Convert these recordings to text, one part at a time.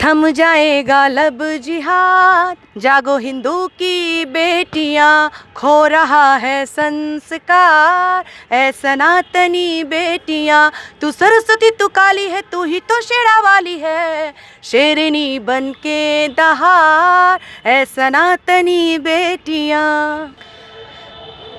थम जाएगा लब जिहाद, जागो हिंदू की बेटियां, खो रहा है संस्कार, ऐ सनातनी बेटियां। तू सरस्वती तू काली है, तू ही तो शेरा वाली है, शेरनी बन के दहाड़, ऐ सनातनी बेटियां।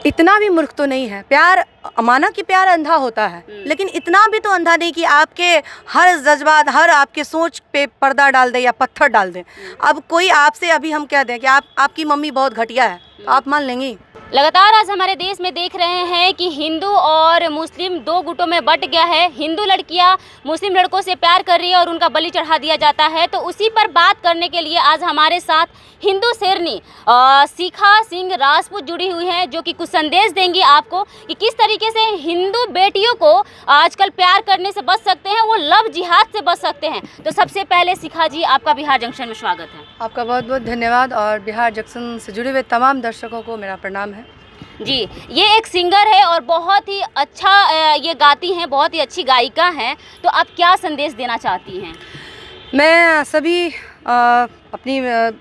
इतना भी मूर्ख तो नहीं है। प्यार, माना कि प्यार अंधा होता है, लेकिन इतना भी तो अंधा नहीं कि आपके हर जज्बात, हर आपके सोच पे पर्दा डाल दे या पत्थर डाल दे। अब कोई आपसे, अभी हम कह दें कि आपकी मम्मी बहुत घटिया है, तो आप मान लेंगी? लगातार आज हमारे देश में देख रहे हैं कि हिंदू और मुस्लिम दो गुटों में बंट गया है। हिंदू लड़कियां मुस्लिम लड़कों से प्यार कर रही है और उनका बलि चढ़ा दिया जाता है। तो उसी पर बात करने के लिए आज हमारे साथ हिंदू शेरनी शिखा सिंह राजपूत जुड़ी हुई हैं, जो कि कुछ संदेश देंगी आपको कि किस तरीके से हिंदू बेटियों को आजकल प्यार करने से बच सकते हैं, वो लव जिहाद से बच सकते हैं। तो सबसे पहले शिखा जी, आपका बिहार जंक्शन में स्वागत है। आपका बहुत बहुत धन्यवाद, और बिहार जंक्शन से जुड़े हुए तमाम दर्शकों को मेरा प्रणाम है जी। ये एक सिंगर है और बहुत ही अच्छा ये गाती हैं, बहुत ही अच्छी गायिका हैं। तो आप क्या संदेश देना चाहती हैं? मैं सभी अपनी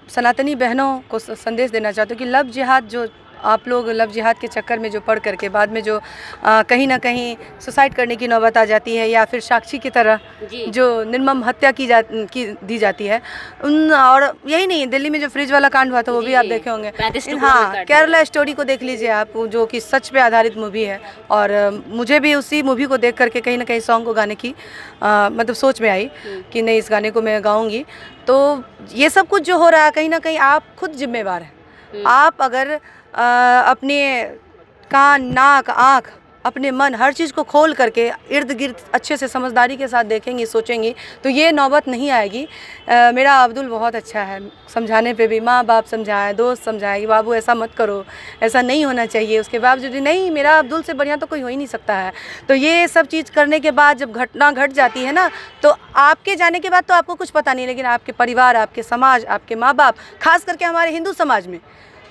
सनातनी बहनों को संदेश देना चाहती हूँ कि लव जिहाद, जो आप लोग लव जिहाद के चक्कर में जो पढ़ करके बाद में जो कहीं ना कहीं सुसाइड करने की नौबत आ जाती है, या फिर साक्षी की तरह जो निर्मम हत्या दी जाती है उन, और यही नहीं, दिल्ली में जो फ्रिज वाला कांड हुआ था वो भी आप देखे होंगे। हाँ, केरला स्टोरी को देख लीजिए आप, जो कि सच पे आधारित मूवी है। और मुझे भी उसी मूवी को देख करके कहीं ना कहीं सॉन्ग को गाने की मतलब सोच में आई कि नहीं, इस गाने को मैं गाऊंगी। तो ये सब कुछ जो हो रहा है, कहीं ना कहीं आप खुद जिम्मेवार हैं। आप अगर अपने कान, नाक, आँख, अपने मन, हर चीज़ को खोल करके इर्द गिर्द अच्छे से समझदारी के साथ देखेंगी, सोचेंगी, तो ये नौबत नहीं आएगी। मेरा अब्दुल बहुत अच्छा है, समझाने पे भी माँ बाप समझाए, दोस्त समझाए कि बाबू ऐसा मत करो, ऐसा नहीं होना चाहिए। उसके बावजूद नहीं, मेरा अब्दुल से बढ़िया तो कोई हो ही नहीं सकता है। तो ये सब चीज़ करने के बाद जब घटना घट जाती है ना, तो आपके जाने के बाद तो आपको कुछ पता नहीं, लेकिन आपके परिवार, आपके समाज, आपके माँ बाप, खास करके हमारे हिंदू समाज में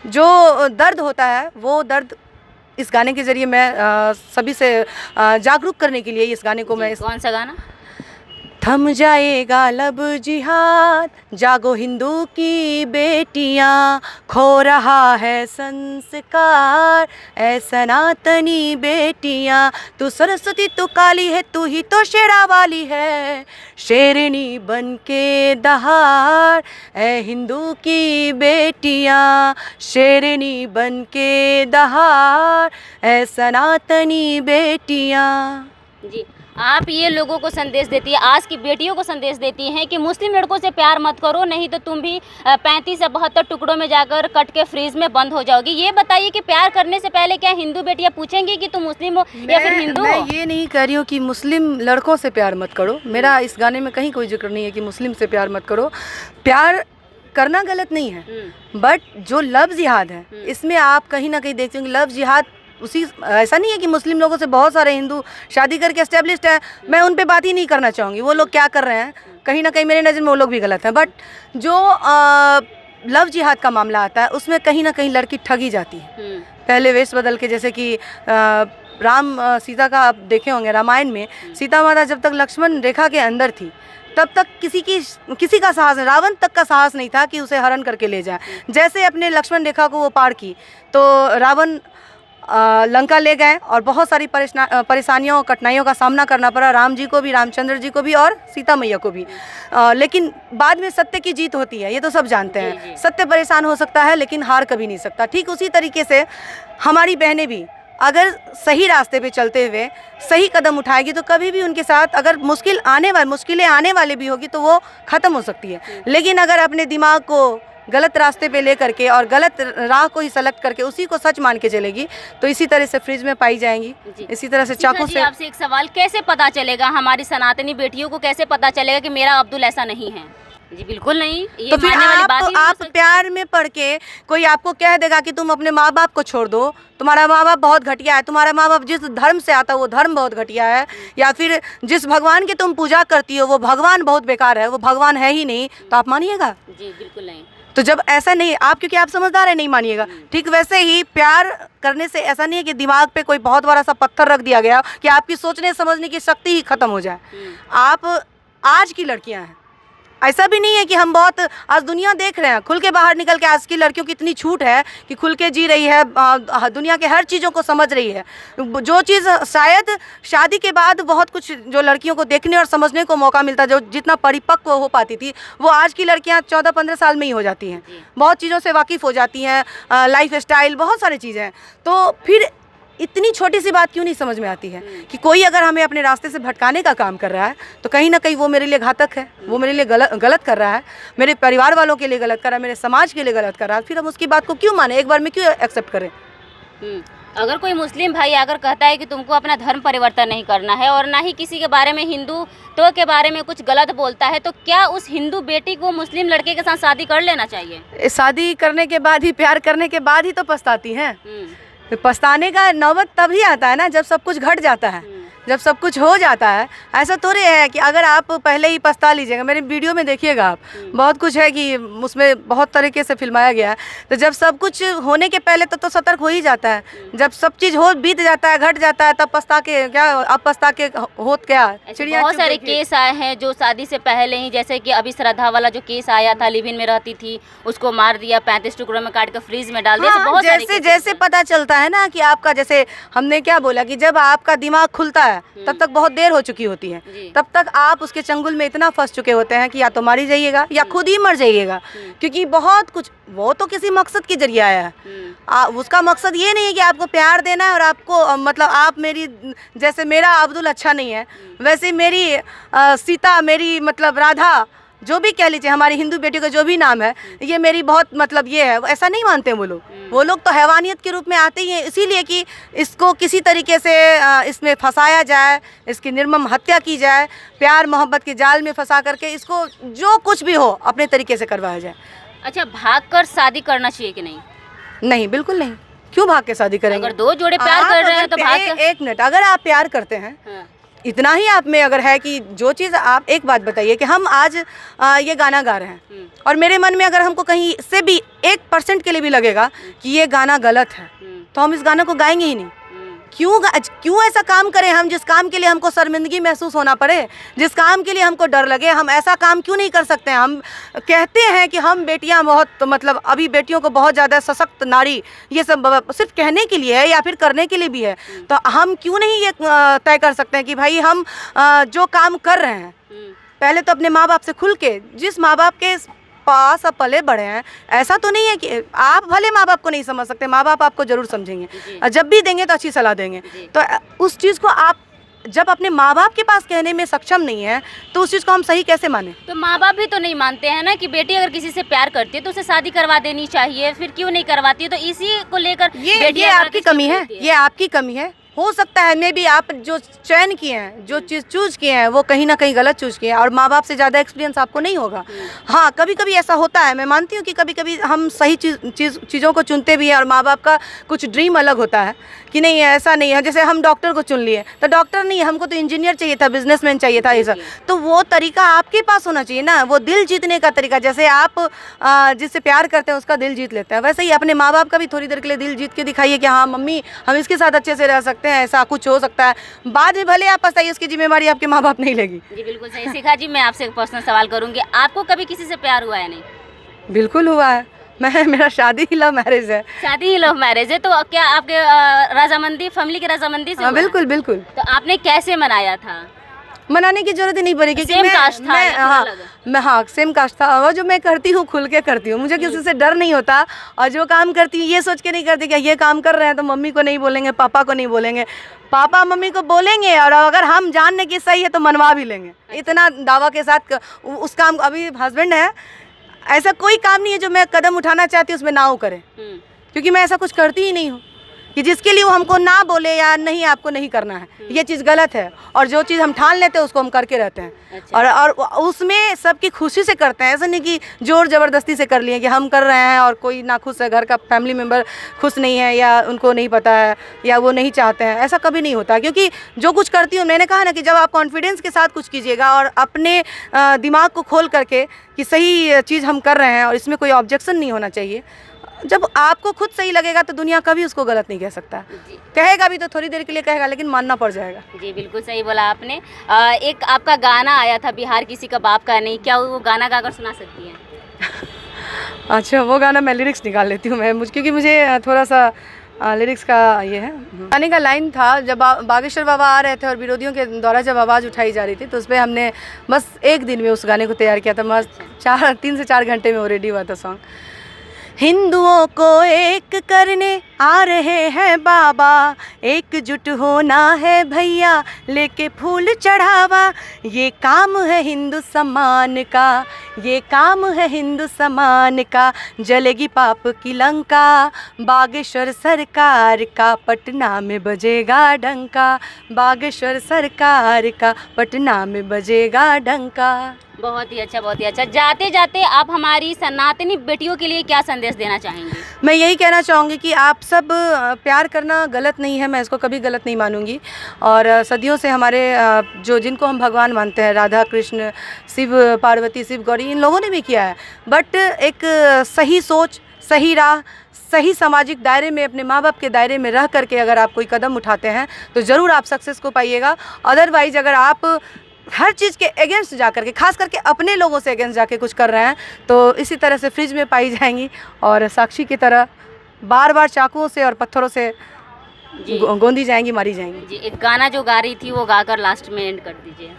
जो दर्द होता है, वो दर्द इस गाने के ज़रिए मैं सभी से जागरूक करने के लिए इस गाने को मैं कौन सा गाना? थम जाएगा लब जिहाद, जागो हिंदू की बेटियां, खो रहा है संस्कार, ऐ सनातनी बेटियां। तू सरस्वती तू काली है, तू ही तो शेरा वाली है, शेरनी बन के दहाड़, ऐ हिंदू की बेटियां, शेरनी बन के दहाड़, ऐ सनातनी बेटियां। जी, आप ये लोगों को संदेश देती है, आज की बेटियों को संदेश देती हैं कि मुस्लिम लड़कों से प्यार मत करो, नहीं तो तुम भी 35 से 72 टुकड़ों में जाकर कट के फ्रीज में बंद हो जाओगी। ये बताइए कि प्यार करने से पहले क्या हिंदू बेटियां पूछेंगी कि तुम मुस्लिम हो या फिर हिंदू हो? मैं ये नहीं कह रही हूँ कि मुस्लिम लड़कों से प्यार मत करो। मेरा इस गाने में कहीं कोई जिक्र नहीं है कि मुस्लिम से प्यार मत करो। प्यार करना गलत नहीं है, बट जो लव जिहाद है, इसमें आप कहीं ना कहीं देखते हो कि लव जिहाद उसी, ऐसा नहीं है कि मुस्लिम लोगों से बहुत सारे हिंदू शादी करके एस्टेब्लिश्ड है, मैं उन पे बात ही नहीं करना चाहूँगी। वो लोग क्या कर रहे हैं, कहीं ना कहीं मेरे नज़र में वो लोग भी गलत हैं। बट जो लव जिहाद का मामला आता है, उसमें कहीं ना कहीं लड़की ठगी जाती है। पहले वेश बदल के, जैसे कि राम सीता का आप देखे होंगे रामायण में, सीता माता जब तक लक्ष्मण रेखा के अंदर थी तब तक किसी का साहस, रावण तक का साहस नहीं था कि उसे हरण करके ले जाए। जैसे अपने लक्ष्मण रेखा को वो पार की, तो रावण लंका ले गए और बहुत सारी परेशानियों, कठिनाइयों का सामना करना पड़ा, राम जी को भी, रामचंद्र जी को भी और सीता मैया को भी। लेकिन बाद में सत्य की जीत होती है, ये तो सब जानते हैं। सत्य परेशान हो सकता है लेकिन हार कभी नहीं सकता। ठीक उसी तरीके से हमारी बहनें भी अगर सही रास्ते पे चलते हुए सही कदम उठाएगी, तो कभी भी उनके साथ अगर मुश्किलें आने वाली भी होगी तो वो ख़त्म हो सकती है। लेकिन अगर अपने दिमाग को गलत रास्ते पे ले करके और गलत राह को ही सेलेक्ट करके उसी को सच मान के चलेगी, तो इसी तरह से फ्रिज में पाई जाएंगी, इसी तरह से चाकू से। आपसे एक सवाल, कैसे पता चलेगा, हमारी सनातनी बेटियों को कैसे पता चलेगा कि मेरा अब्दुल ऐसा नहीं है? जी बिल्कुल नहीं, ये तो फिर आप प्यार में पड़ के कोई आपको कह देगा कि तुम अपने माँ बाप को छोड़ दो, तुम्हारा माँ बाप बहुत घटिया है, तुम्हारा माँ बाप जिस धर्म से आता है वो धर्म बहुत घटिया है, या फिर जिस भगवान की तुम पूजा करती हो वो भगवान बहुत बेकार है, वो भगवान है ही नहीं, तो आप मानिएगा? जी बिल्कुल नहीं। तो जब ऐसा नहीं, आप क्योंकि आप समझदार है नहीं मानिएगा। ठीक वैसे ही प्यार करने से ऐसा नहीं है कि दिमाग पे कोई बहुत बड़ा सा पत्थर रख दिया गया कि आपकी सोचने समझने की शक्ति ही खत्म हो जाए। आप आज की लड़कियां हैं, ऐसा भी नहीं है कि हम बहुत, आज दुनिया देख रहे हैं खुल के बाहर निकल के, आज की लड़कियों की इतनी छूट है कि खुल के जी रही है, दुनिया के हर चीज़ों को समझ रही है। जो चीज़ शायद शादी के बाद बहुत कुछ जो लड़कियों को देखने और समझने को मौका मिलता, जो जितना परिपक्व हो पाती थी, वो आज की लड़कियां 14-15 साल में ही हो जाती हैं। बहुत चीज़ों से वाकिफ़ हो जाती हैं, लाइफ स्टाइल, बहुत सारी चीज़ें हैं। तो फिर इतनी छोटी सी बात क्यों नहीं समझ में आती है कि कोई अगर हमें अपने रास्ते से भटकाने का काम कर रहा है तो कहीं ना कहीं वो मेरे लिए घातक है, वो मेरे लिए गलत कर रहा है, मेरे परिवार वालों के लिए गलत कर रहा है, मेरे समाज के लिए गलत कर रहा है, फिर हम उसकी बात को क्यों माने, एक बार में क्यों एक्सेप्ट करें। अगर कोई मुस्लिम भाई अगर कहता है कि तुमको अपना धर्म परिवर्तन नहीं करना है और ना ही किसी के बारे में, हिंदुत्व के बारे में कुछ गलत बोलता है, तो क्या उस हिंदू बेटी को मुस्लिम लड़के के साथ शादी कर लेना चाहिए? शादी करने के बाद ही, प्यार करने के बाद ही तो पछताती हैं। पछताने का नौबत तभी आता है ना जब सब कुछ घट जाता है, जब सब कुछ हो जाता है। ऐसा थोड़े है कि अगर आप पहले ही पछता लीजिएगा, मेरे वीडियो में देखिएगा आप, बहुत कुछ है कि उसमें बहुत तरीके से फिल्माया गया है। तो जब सब कुछ होने के पहले तो सतर्क हो ही जाता है, जब सब चीज़ हो बीत जाता है, घट जाता है, तब पछता के क्या, अब पछता के होत क्या। चिड़िया बहुत सारे केस आए हैं जो शादी से पहले ही, जैसे कि अभी श्रद्धा वाला जो केस आया था, लिव इन में रहती थी, उसको मार दिया, 35 टुकड़ों में काट कर फ्रीज में डाल दिया। हाँ, बहुत जैसे पता चलता है ना कि आपका, जैसे हमने क्या बोला कि जब आपका दिमाग खुलता है तब तक बहुत देर हो चुकी होती है, तब तक आप उसके चंगुल में इतना फंस चुके होते हैं कि या तो मारी जाइएगा या खुद ही मर जाइएगा। क्योंकि बहुत कुछ, वो तो किसी मकसद के जरिए आया है, उसका मकसद ये नहीं है कि आपको प्यार देना है और आपको मतलब आप मेरी, जैसे मेरा अब्दुल अच्छा नहीं है वैसे मेरी सीता, मेरी मतलब राधा, जो भी कह लीजिए, हमारी हिंदू बेटी का जो भी नाम है, ये मेरी बहुत मतलब ये है, ऐसा नहीं मानते वो लोग। वो लोग तो हैवानियत के रूप में आते ही हैं, इसीलिए कि इसको किसी तरीके से इसमें फंसाया जाए, इसकी निर्मम हत्या की जाए, प्यार मोहब्बत के जाल में फंसा करके इसको जो कुछ भी हो अपने तरीके से करवाया जाए। अच्छा, भागकर शादी करना चाहिए कि नहीं? नहीं, बिल्कुल नहीं। क्यों भाग के शादी करेंगे? अगर दो जोड़े प्यार कर रहे हैं तो भाग। एक मिनट, अगर आप प्यार करते हैं, इतना ही आप में अगर है कि जो चीज़ आप, एक बात बताइए कि हम आज ये गाना गा रहे हैं और मेरे मन में अगर हमको कहीं से भी 1% के लिए भी लगेगा कि ये गाना गलत है, तो हम इस गाने को गाएंगे ही नहीं। क्यों ऐसा काम करें हम, जिस काम के लिए हमको शर्मिंदगी महसूस होना पड़े, जिस काम के लिए हमको डर लगे, हम ऐसा काम क्यों नहीं कर सकते हैं? हम कहते हैं कि हम बेटियां बहुत, तो मतलब अभी बेटियों को बहुत ज़्यादा सशक्त नारी, ये सब सिर्फ कहने के लिए है या फिर करने के लिए भी है। तो हम क्यों नहीं ये तय कर सकते हैं कि भाई हम जो काम कर रहे हैं, पहले तो अपने माँ बाप से खुल के, जिस माँ बाप के पास आप पले बड़े हैं, ऐसा तो नहीं है कि आप भले माँ बाप को नहीं समझ सकते, माँ बाप आपको जरूर समझेंगे, और जब भी देंगे तो अच्छी सलाह देंगे। तो उस चीज़ को आप जब अपने माँ बाप के पास कहने में सक्षम नहीं है तो उस चीज़ को हम सही कैसे माने? तो माँ बाप भी तो नहीं मानते हैं ना कि बेटी अगर किसी से प्यार करती है तो उसे शादी करवा देनी चाहिए, फिर क्यों नहीं करवाती है? तो इसी को लेकर ये आपकी कमी है, ये आपकी कमी है। हो सकता है मे भी आप जो चयन किए हैं, जो चीज़ चूज किए हैं, वो कहीं ना कहीं गलत चूज किए हैं और माँ बाप से ज़्यादा एक्सपीरियंस आपको नहीं होगा। हाँ, कभी कभी ऐसा होता है, मैं मानती हूँ कि कभी कभी हम सही चीज़ों को चुनते भी हैं और माँ बाप का कुछ ड्रीम अलग होता है कि नहीं ऐसा नहीं है। जैसे हम डॉक्टर को चुन लिए तो डॉक्टर नहीं, हमको तो इंजीनियर चाहिए था, बिजनेसमैन चाहिए था, ये सब। तो वो तरीका आपके पास होना चाहिए ना, वो दिल जीतने का तरीका। जैसे आप जिससे प्यार करते हैं उसका दिल जीत लेते हैं, वैसे ही अपने माँ बाप का भी थोड़ी देर के लिए दिल जीत के दिखाइए कि हाँ मम्मी, हम इसके साथ अच्छे से रह सकते हैं, ऐसा कुछ हो सकता है। बाद में भले आप पछताइए, उसकी जिम्मेवारी आपके माँ बाप नहीं लेगी। जी बिल्कुल सही। शिखा जी, मैं आपसे एक पर्सनल सवाल करूंगी, आपको कभी किसी से प्यार हुआ है? नहीं? बिल्कुल हुआ है। मेरा शादी ही लव मैरिज है। शादी ही लव मैरिज है, तो क्या आपके रजामंदी, फैमिली की रजामंदी से? हाँ, बिल्कुल बिल्कुल। तो आपने कैसे मनाया था? मनाने की जरूरत ही नहीं पड़ी क्योंकि सेम कास्ट था? हाँ सेम कास्ट था। और जो मैं करती हूँ खुल के करती हूँ, मुझे किसी से डर नहीं होता। और जो काम करती हूँ ये सोच के नहीं करती कि ये काम कर रहे हैं तो मम्मी को नहीं बोलेंगे, पापा को नहीं बोलेंगे। पापा मम्मी को बोलेंगे और अगर हम जानने की सही है तो मनवा भी लेंगे, इतना दावा के साथ। उस काम, अभी हस्बैंड है, ऐसा कोई काम नहीं है जो मैं कदम उठाना चाहती हूँ उसमें ना वो करे, क्योंकि मैं ऐसा कुछ करती ही नहीं हूँ कि जिसके लिए वो हमको ना बोले या नहीं आपको नहीं करना है, ये चीज़ गलत है। और जो चीज़ हम ठान लेते हैं उसको हम करके रहते हैं। अच्छा। और उसमें सबकी खुशी से करते हैं, ऐसा नहीं कि जोर ज़बरदस्ती से कर लिए कि हम कर रहे हैं और कोई ना खुश है, घर का फैमिली मेम्बर खुश नहीं है या उनको नहीं पता है या वो नहीं चाहते हैं, ऐसा कभी नहीं होता। क्योंकि जो कुछ करती हूँ, मैंने कहा ना कि जब आप कॉन्फिडेंस के साथ कुछ कीजिएगा और अपने दिमाग को खोल करके कि सही चीज़ हम कर रहे हैं और इसमें कोई ऑब्जेक्शन नहीं होना चाहिए, जब आपको खुद सही लगेगा तो दुनिया कभी उसको गलत नहीं कह सकता। जी कहेगा भी तो थोड़ी देर के लिए कहेगा, लेकिन मानना पड़ जाएगा। जी बिल्कुल सही बोला आपने। एक आपका गाना आया था, बिहार किसी का बाप का नहीं, क्या वो गाना गाकर सुना सकती हैं? अच्छा, वो गाना मैं लिरिक्स निकाल लेती हूँ क्योंकि मुझे थोड़ा सा लिरिक्स का ये है। गाने का लाइन था, जब बागेश्वर बाबा आ रहे थे और विरोधियों के द्वारा जब आवाज़ उठाई जा रही थी, तो उस पर हमने बस एक दिन में उस गाने को तैयार किया था। बस 3 से 4 घंटे में वो रेडी हुआ था सॉन्ग। हिंदुओं को एक करने आ रहे हैं बाबा, एकजुट होना है भैया, लेके फूल चढ़ावा। ये काम है हिंदू सम्मान का, ये काम है हिंदू सम्मान का। जलेगी पाप की लंका, बागेश्वर सरकार का पटना में बजेगा डंका। बागेश्वर सरकार का पटना में बजेगा डंका। बहुत ही अच्छा, बहुत ही अच्छा। जाते जाते आप हमारी सनातनी बेटियों के लिए क्या संदेश देना चाहेंगे? मैं यही कहना चाहूँगी कि आप सब प्यार करना गलत नहीं है, मैं इसको कभी गलत नहीं मानूंगी। और सदियों से हमारे जिनको हम भगवान मानते हैं, राधा कृष्ण, शिव पार्वती, शिव गौरी, इन लोगों ने भी किया है। बट एक सही सोच, सही राह, सही सामाजिक दायरे में, अपने माँ बाप के दायरे में रह करके अगर आप कोई कदम उठाते हैं तो ज़रूर आप सक्सेस को पाइएगा। अदरवाइज़ अगर आप हर चीज़ के अगेंस्ट जा कर के, खास करके अपने लोगों से अगेंस्ट जाके कुछ कर रहे हैं, तो इसी तरह से फ्रिज में पाई जाएंगी और साक्षी की तरह बार बार चाकुओं से और पत्थरों से गोंदी जाएंगी, मारी जाएंगी। जी, एक गाना जो गा रही थी वो गाकर लास्ट में एंड कर दीजिए।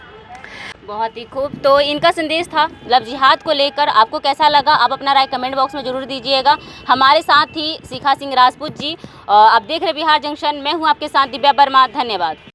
बहुत ही खूब। तो इनका संदेश था लव जिहाद को लेकर। आपको कैसा लगा आप अपना राय कमेंट बॉक्स में ज़रूर दीजिएगा। हमारे साथ ही शिखा सिंह राजपूत जी। आप देख रहे बिहार जंक्शन। मैं हूँ आपके साथ दिव्या वर्मा। धन्यवाद।